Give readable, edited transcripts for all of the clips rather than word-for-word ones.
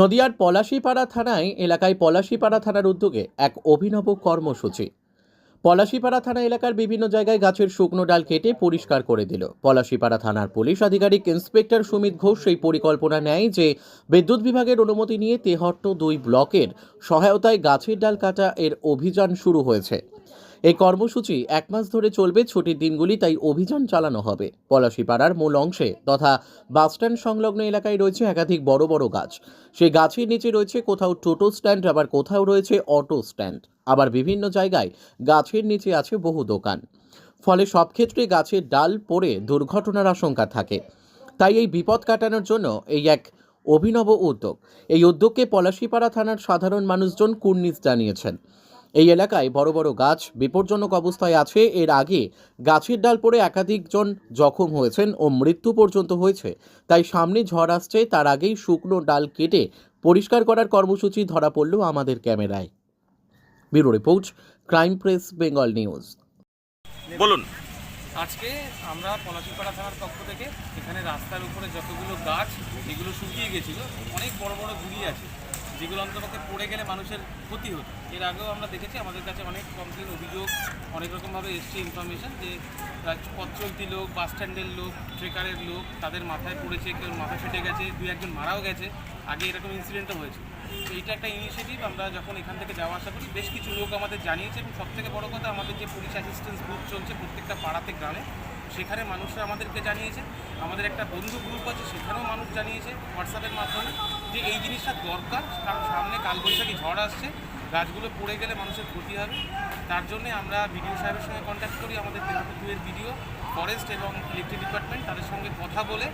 নদিয়ার পলাশীপাড়া থানায় এলাকায় পলাশীপাড়া থানার উদ্যোগে এক অভিনব কর্মসূচি। পলাশীপাড়া থানা এলাকার বিভিন্ন জায়গায় গাছের শুকনো ডাল কেটে পরিষ্কার করে দিল। পলাশীপাড়া থানার পুলিশ আধিকারিক ইন্সপেক্টর সুমিত ঘোষ সেই পরিকল্পনা নেয় যে বিদ্যুৎ বিভাগের অনুমতি নিয়ে তেহট্ট 2 ব্লকের সহায়তায় গাছের ডাল কাটা এর অভিযান শুরু হয়েছে। এই কর্মসূচি 1 মাস ধরে চলবে। ছুটির দিনগুলি তাই অভিযান চালানো হবে। পলাশীপাড়ার মূল অংশে তথা বাসস্ট্যান্ড সংলগ্ন এলাকায় রয়েছে একাধিক বড় বড় গাছ। সেই গাছের নিচে রয়েছে কোথাও টোটো স্ট্যান্ড, আবার কোথাও রয়েছে অটো স্ট্যান্ড, আবার বিভিন্ন জায়গায় গাছের নিচে আছে বহু দোকান। ফলে সব ক্ষেত্রে গাছের ডাল পড়ে দুর্ঘটনার আশঙ্কা থাকে। তাই এই বিপদ কাটানোর জন্য এই এক অভিনব উদ্যোগ। এই উদ্যোগকে পলাশীপাড়া থানার সাধারণ মানুষজন কুর্নিশ জানিয়েছেন। এই এলাকায় বড় বড় গাছ বিপজ্জনক অবস্থায় আছে। এর আগে গাছের ডাল পড়ে একাধিকজন জখম হয়েছেন ও মৃত্যু পর্যন্ত হয়েছে। তাই সামনে ঝড় আসছে, তার আগেই শুকনো ডাল কেটে পরিষ্কার করার কর্মসূচি ধরা পড়ল আমাদের ক্যামেরায়। Bureau report, crime press, Bengal news. বলুন। আজকে আমরা পলাশীপাড়া থানার পক্ষ থেকে এখানে রাস্তার উপরে যতগুলো গাছ এগুলো শুকিয়ে গেছিলো, অনেক বড় বড় গুড়ি আছে যেগুলো অন্তপক্ষে পড়ে গেলে মানুষের ক্ষতি হতো। এর আগেও আমরা দেখেছি, আমাদের কাছে অনেক কমপ্লেন, অভিযোগ অনেক রকমভাবে এসছে ইনফরমেশন যে পথ চলতি লোক, বাস স্ট্যান্ডের লোক, ট্রেকারের লোক, তাদের মাথায় পড়েছে, কেউ মাথা ফেটে গেছে, 2-1 মারাও গেছে। আগে এরকম ইনসিডেন্টও হয়েছে। তো এইটা একটা ইনিশিয়েটিভ। আমরা যখন এখান থেকে যাওয়া আসা করি, বেশ কিছু লোক আমাদের জানিয়েছে, এবং সবথেকে বড় কথা, আমাদের যে পুলিশ অ্যাসিস্ট্যান্স গ্রুপ চলছে প্রত্যেকটা পাড়াতে, গ্রামে, সেখানে মানুষরা আমাদেরকে জানিয়েছে। আমাদের একটা বন্ধু গ্রুপ আছে, সেখানেও মানুষ জানিয়েছে হোয়াটসঅ্যাপের মাধ্যমে যে এই জিনিসটা দরকার, কারণ সামনে কালবৈশাখী ঝড় আসছে, গাছগুলো পড়ে গেলে মানুষের ক্ষতি হবে। তার জন্যে আমরা বিডিও সাহেবের সঙ্গে কন্ট্যাক্ট করি, আমাদের তেহট্ট 2-এর বিডিও, ফরেস্ট এবং ইলেকট্রিক ডিপার্টমেন্ট, তাদের সঙ্গে কথা বলে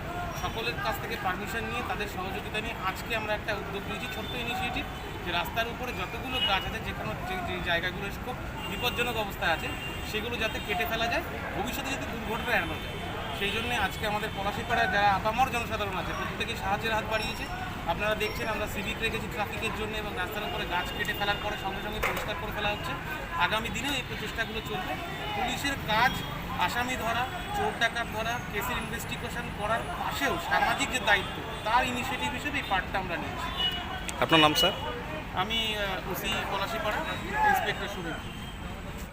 সকলের কাছ থেকে পারমিশন নিয়ে তাদের সহযোগিতা নিয়ে আজকে আমরা একটা উদ্যোগ নিয়েছি, ছোট্ট ইনিশিয়েটিভ, যে রাস্তার উপরে যতগুলো গাছ আছে, যেখানে যে জায়গাগুলো খুব বিপজ্জনক অবস্থায় আছে, সেগুলো যাতে কেটে ফেলা যায়, ভবিষ্যতে যাতে দুর্ঘটনা এড়ানো যায়। সেই জন্যে আজকে আমাদের পলাশীপাড়ায় যারা আপামর জনসাধারণ আছে, প্রত্যেকেই সাহায্যের হাত বাড়িয়েছে। আপনারা দেখছেন আমরা সিভিক রেখেছি ট্রাফিকের জন্য, এবং রাস্তার উপরে গাছ কেটে ফেলার পরে সঙ্গে সঙ্গে পরিষ্কার করে ফেলা হচ্ছে। আগামী দিনেও এই প্রচেষ্টাগুলো চলবে। পুলিশের কাজ আসামি ধরা, চোর ডাকাত ধরা, কেসের ইনভেস্টিগেশন করার পাশেও সামাজিক যে দায়িত্ব, তার ইনিশিয়েটিভ হিসেবে এই পার্টটা আমরা নিয়েছি। আপনার নাম স্যার? আমি ওসি পলাশীপাড়া, ইন্সপেক্টর সুমিত।